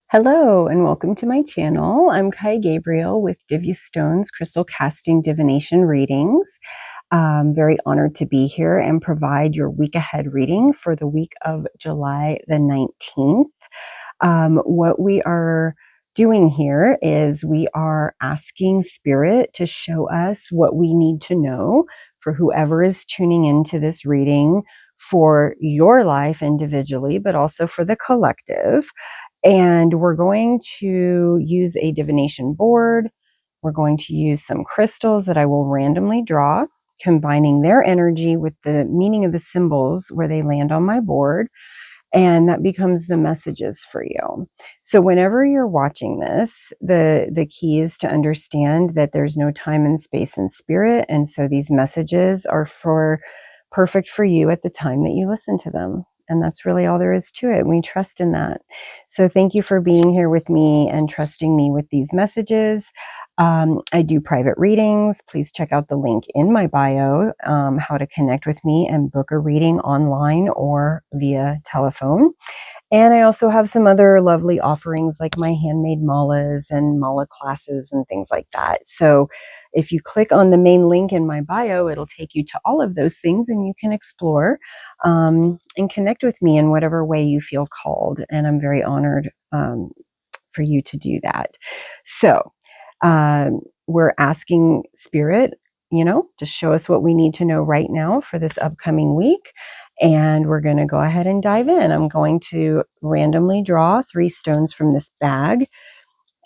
Hello and welcome to my channel. I'm Gabriel with Divya Stone's Crystal Casting Divination Readings. I'm very honored to be here and provide your week ahead reading for the week of July the 19th. What we are doing here is we are asking Spirit to show us what we need to know for whoever is tuning into this reading for your life individually, but also for the collective. And we're going to use a divination board. We're going to use some crystals that I will randomly draw, combining their energy with the meaning of the symbols where they land on my board. And that becomes the messages for you. So whenever you're watching this, the key is to understand that there's no time and space and spirit. And so these messages are perfect for you at the time that you listen to them. And that's really all there is to it. We trust in that. So thank you for being here with me and trusting me with these messages. I do private readings. Please check out the link in my bio, how to connect with me and book a reading online or via telephone. And I also have some other lovely offerings like my handmade malas and mala classes and things like that. So if you click on the main link in my bio, it'll take you to all of those things and you can explore and connect with me in whatever way you feel called. And I'm very honored for you to do that. So we're asking Spirit, to show us what we need to know right now for this upcoming week. And we're going to go ahead and dive in. I'm going to randomly draw 3 stones from this bag.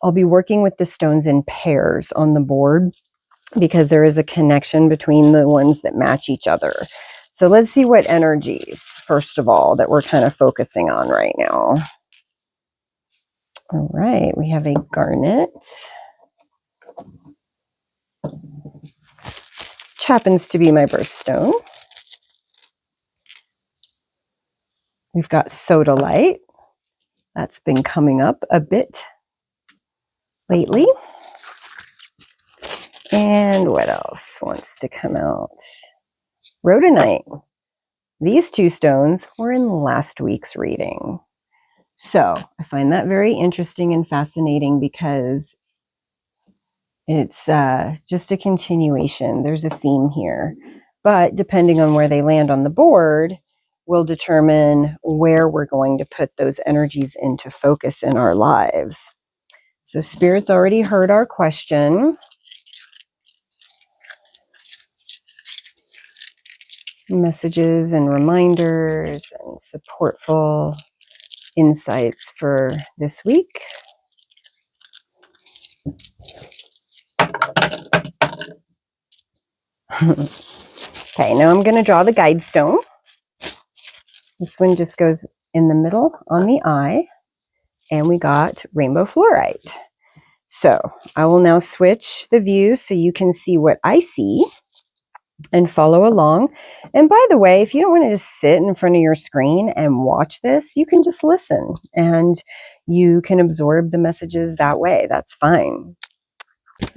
I'll be working with the stones in pairs on the board because there is a connection between the ones that match each other. So let's see what energies, first of all, that we're kind of focusing on right now. All right, we have a garnet, which happens to be my birthstone. We've got sodalite. That's been coming up a bit lately. And what else wants to come out? Rhodonite. These 2 stones were in last week's reading. So I find that very interesting and fascinating because it's just a continuation. There's a theme here. But depending on where they land on the board, will determine where we're going to put those energies into focus in our lives. So Spirit's already heard our question. Messages and reminders and supportful insights for this week. Okay, now I'm going to draw the guide stone. This one just goes in the middle on the eye, and we got rainbow fluorite. So I will now switch the view so you can see what I see and follow along. And by the way, if you don't want to just sit in front of your screen and watch this, you can just listen and you can absorb the messages that way. That's fine.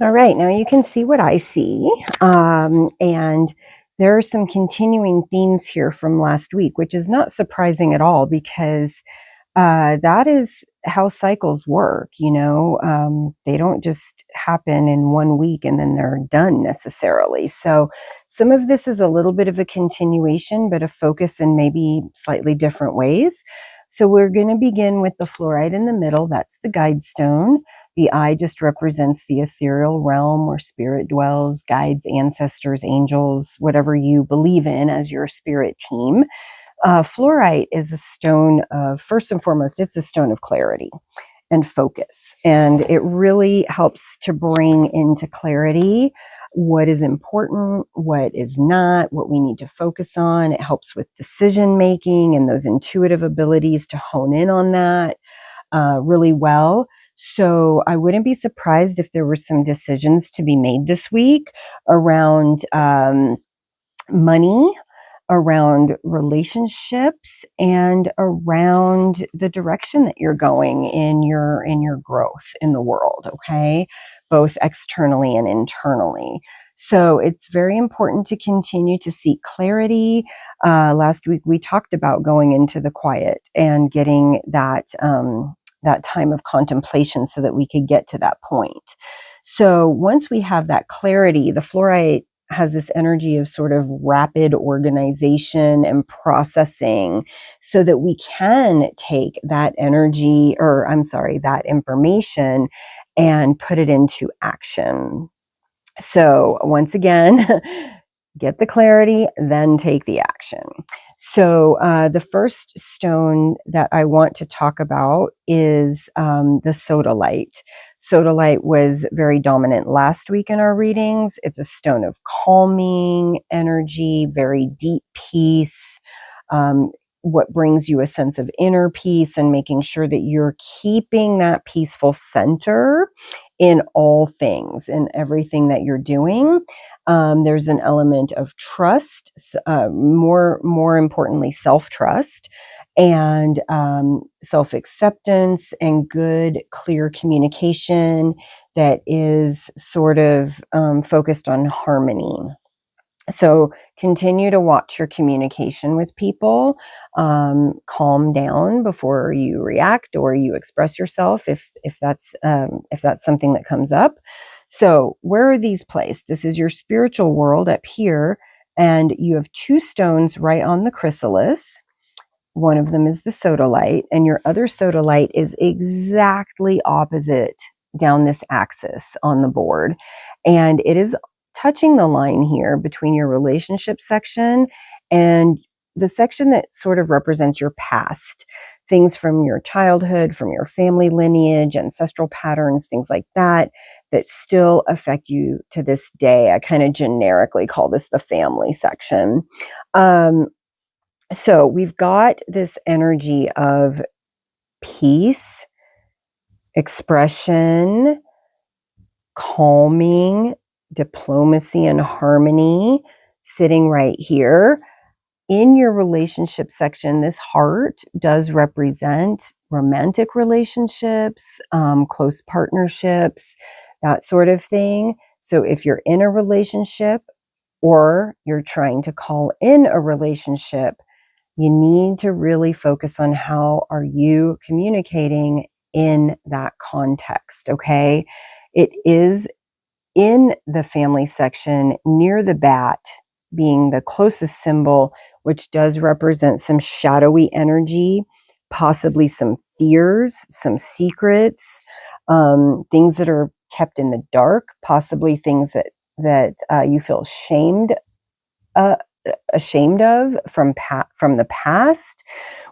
All right, now you can see what I see. And there are some continuing themes here from last week, which is not surprising at all because that is how cycles work. They don't just happen in one week and then they're done necessarily. So some of this is a little bit of a continuation, but a focus in maybe slightly different ways. So we're going to begin with the fluorite in the middle. That's the guide stone. The eye just represents the ethereal realm where spirit dwells, guides, ancestors, angels, whatever you believe in as your spirit team. Fluorite is a stone of, first and foremost, it's a stone of clarity and focus. And it really helps to bring into clarity what is important, what is not, what we need to focus on. It helps with decision making and those intuitive abilities to hone in on that really well. So I wouldn't be surprised if there were some decisions to be made this week around money, around relationships, and around the direction that you're going in your growth in the world, okay? Both externally and internally. So it's very important to continue to seek clarity. Last week we talked about going into the quiet and getting that that time of contemplation so that we could get to that point. So once we have that clarity, the fluorite has this energy of sort of rapid organization and processing so that we can take that energy, or I'm sorry, that information and put it into action. So once again, get the clarity, then take the action. So the first stone that I want to talk about is the sodalite. Sodalite was very dominant last week in our readings. It's a stone of calming energy, very deep peace. What brings you a sense of inner peace and making sure that you're keeping that peaceful center in all things, in everything that you're doing. There's an element of trust, more importantly, self-trust, and self-acceptance, and good, clear communication that is sort of focused on harmony. So continue to watch your communication with people. Calm down before you react or you express yourself if that's something that comes up. So where are these placed? This is your spiritual world up here, and you have two stones right on the chrysalis. One of them is the sodalite, and your other sodalite is exactly opposite down this axis on the board. And it is touching the line here between your relationship section and the section that sort of represents your past, things from your childhood, from your family lineage, ancestral patterns, things like that, that still affect you to this day. I kind of generically call this the family section. So we've got this energy of peace, expression, calming, diplomacy, and harmony sitting right here. In your relationship section, this heart does represent romantic relationships, close partnerships, that sort of thing. So if you're in a relationship or you're trying to call in a relationship, you need to really focus on how are you communicating in that context, okay? It is in the family section near the bat being the closest symbol, which does represent some shadowy energy, possibly some fears, some secrets, things that are kept in the dark, possibly things that you feel uh, ashamed of from the past,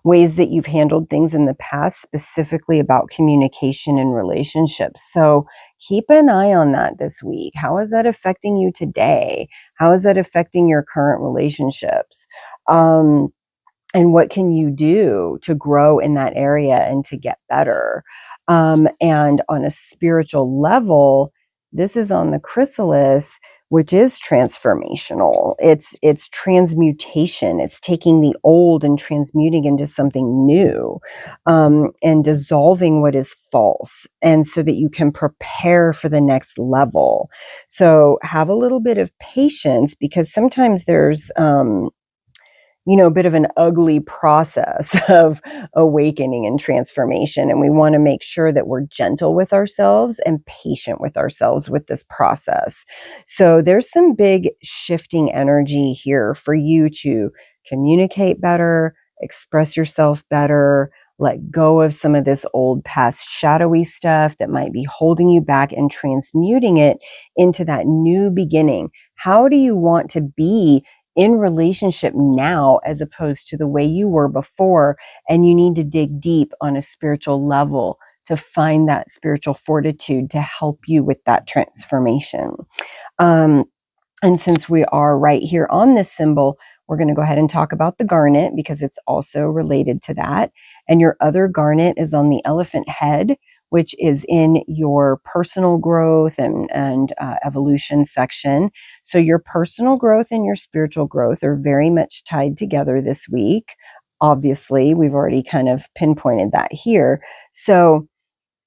ways that you've handled things in the past, specifically about communication and relationships. So keep an eye on that this week. How is that affecting you today? How is that affecting your current relationships? And what can you do to grow in that area and to get better? And on a spiritual level, this is on the chrysalis, which is transformational. It's transmutation. It's taking the old and transmuting into something new, and dissolving what is false, and so that you can prepare for the next level. So have a little bit of patience, because sometimes there's a bit of an ugly process of awakening and transformation. And we want to make sure that we're gentle with ourselves and patient with ourselves with this process. So there's some big shifting energy here for you to communicate better, express yourself better, let go of some of this old past shadowy stuff that might be holding you back, and transmuting it into that new beginning. How do you want to be in relationship now as opposed to the way you were before? And you need to dig deep on a spiritual level to find that spiritual fortitude to help you with that transformation. And since we are right here on this symbol, we're going to go ahead and talk about the garnet, because it's also related to that. And your other garnet is on the elephant head, which is in your personal growth and evolution section. So your personal growth and your spiritual growth are very much tied together this week. Obviously, we've already kind of pinpointed that here. So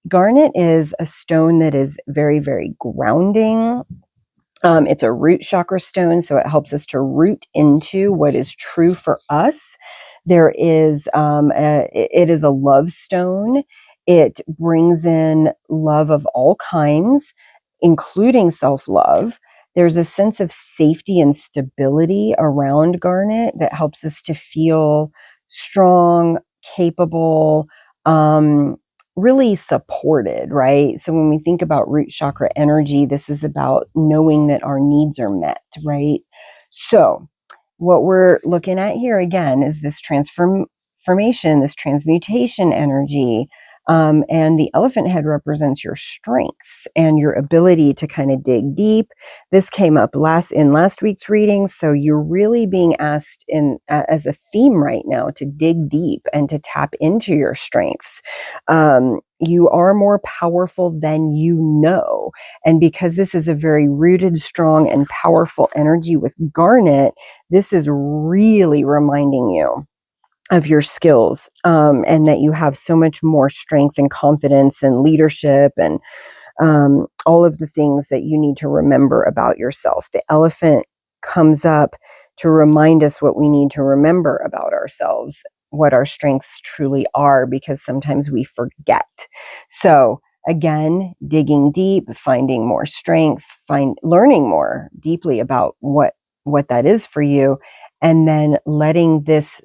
garnet is a stone that is very, very grounding. It's a root chakra stone, so it helps us to root into what is true for us. It is a love stone. It brings in love of all kinds, including self-love. There's a sense of safety and stability around garnet that helps us to feel strong, capable, really supported, right? So when we think about root chakra energy, this is about knowing that our needs are met, right? So what we're looking at here again is this transformation, this transmutation energy. And the elephant head represents your strengths and your ability to kind of dig deep. This came up in last week's reading, so you're really being asked as a theme right now to dig deep and to tap into your strengths. You are more powerful than you know, and because this is a very rooted, strong, and powerful energy with garnet, this is really reminding you of your skills, and that you have so much more strength and confidence and leadership and all of the things that you need to remember about yourself. The elephant comes up to remind us what we need to remember about ourselves, what our strengths truly are, because sometimes we forget. So again, digging deep, finding more strength, learning more deeply about what that is for you, and then letting this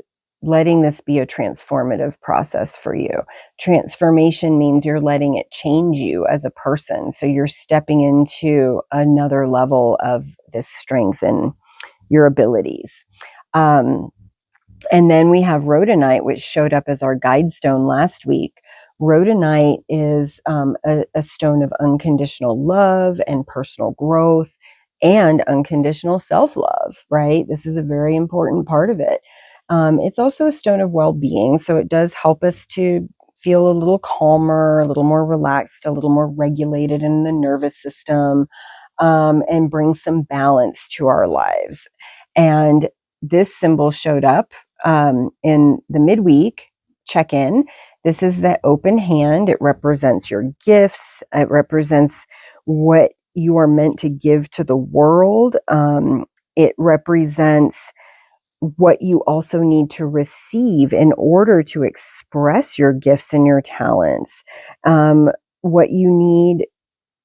be a transformative process for you. Transformation means you're letting it change you as a person. So you're stepping into another level of this strength and your abilities. And then we have rhodonite, which showed up as our guide stone last week. Rhodonite is a stone of unconditional love and personal growth and unconditional self-love, right? This is a very important part of it. It's also a stone of well-being, so it does help us to feel a little calmer, a little more relaxed, a little more regulated in the nervous system, and bring some balance to our lives. And this symbol showed up in the midweek check-in. This is the open hand. It represents your gifts. It represents what you are meant to give to the world. It represents what you also need to receive in order to express your gifts and your talents, what you need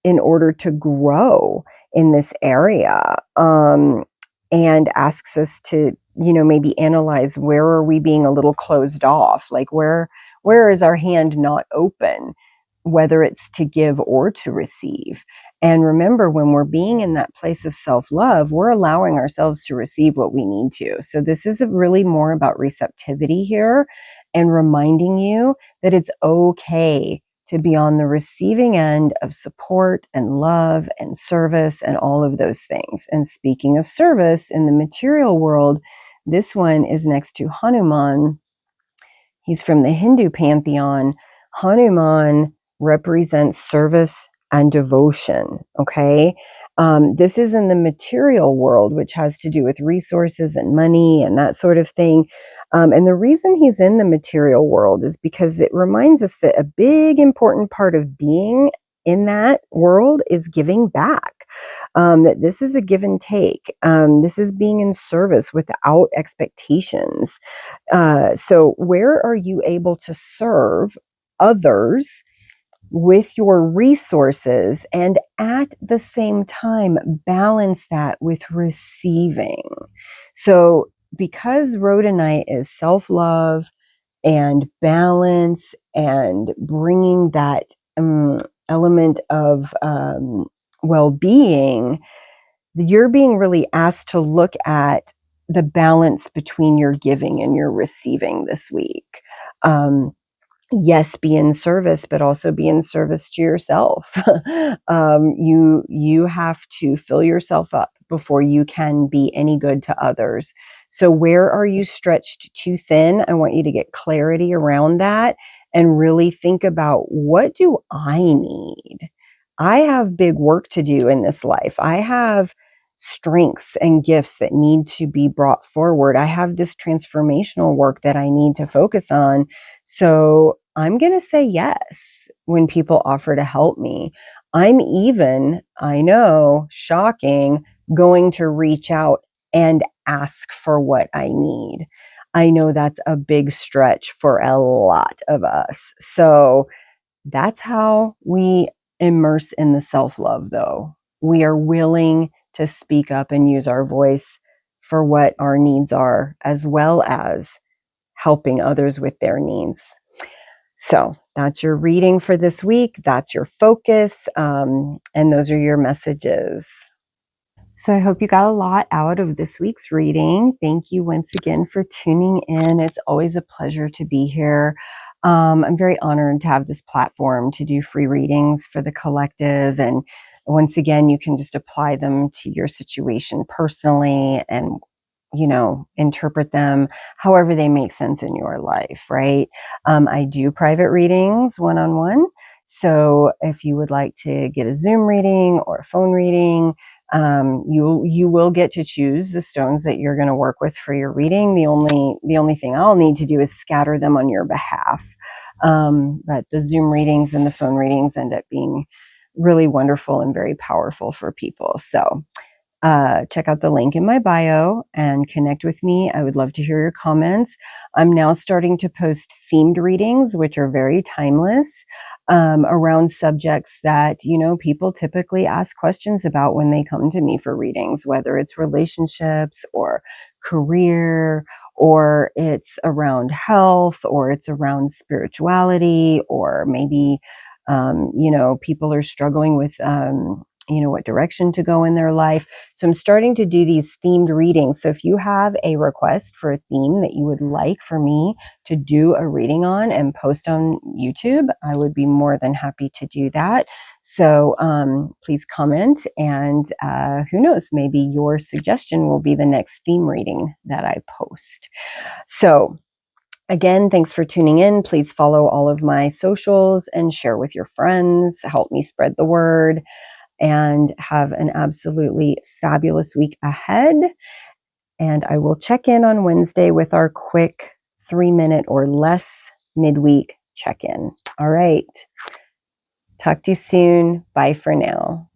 in order to grow in this area, and asks us to, maybe analyze, where are we being a little closed off? Like where is our hand not open, whether it's to give or to receive? And remember, when we're being in that place of self-love, we're allowing ourselves to receive what we need to. So this is really more about receptivity here, and reminding you that it's okay to be on the receiving end of support and love and service and all of those things. And speaking of service in the material world, this one is next to Hanuman. He's from the Hindu pantheon. Hanuman represents service and devotion, okay? This is in the material world, which has to do with resources and money and that sort of thing. And the reason he's in the material world is because it reminds us that a big important part of being in that world is giving back. That this is a give and take. This is being in service without expectations. So where are you able to serve others with your resources, and at the same time balance that with receiving? So because rhodonite is self-love and balance and bringing that element of well-being, you're being really asked to look at the balance between your giving and your receiving this week. Yes, be in service, but also be in service to yourself. You have to fill yourself up before you can be any good to others. So where are you stretched too thin? I want you to get clarity around that and really think about, what do I need? I have big work to do in this life. I have strengths and gifts that need to be brought forward. I have this transformational work that I need to focus on. So I'm going to say yes when people offer to help me. I'm even, I know, shocking, going to reach out and ask for what I need. I know that's a big stretch for a lot of us. So That's how we immerse in the self-love, though. We are willing to speak up and use our voice for what our needs are, as well as helping others with their needs. So that's your reading for this week. That's your focus. And those are your messages. So I hope you got a lot out of this week's reading. Thank you once again for tuning in. It's always a pleasure to be here. I'm very honored to have this platform to do free readings for the collective. And once again, you can just apply them to your situation personally and, interpret them however they make sense in your life, right? I do private readings one-on-one. So if you would like to get a Zoom reading or a phone reading, you will get to choose the stones that you're going to work with for your reading. The only thing I'll need to do is scatter them on your behalf. But the Zoom readings and the phone readings end up being really wonderful and very powerful for people. So check out the link in my bio and connect with me. I would love to hear your comments. I'm now starting to post themed readings, which are very timeless, around subjects that, people typically ask questions about when they come to me for readings, whether it's relationships or career, or it's around health, or it's around spirituality, or maybe, people are struggling with, what direction to go in their life. So I'm starting to do these themed readings. So if you have a request for a theme that you would like for me to do a reading on and post on YouTube, I would be more than happy to do that. So please comment, and who knows, maybe your suggestion will be the next theme reading that I post. So again, thanks for tuning in. Please follow all of my socials and share with your friends. Help me spread the word. And have an absolutely fabulous week ahead. And I will check in on Wednesday with our quick 3-minute or less midweek check-in. All right. Talk to you soon. Bye for now.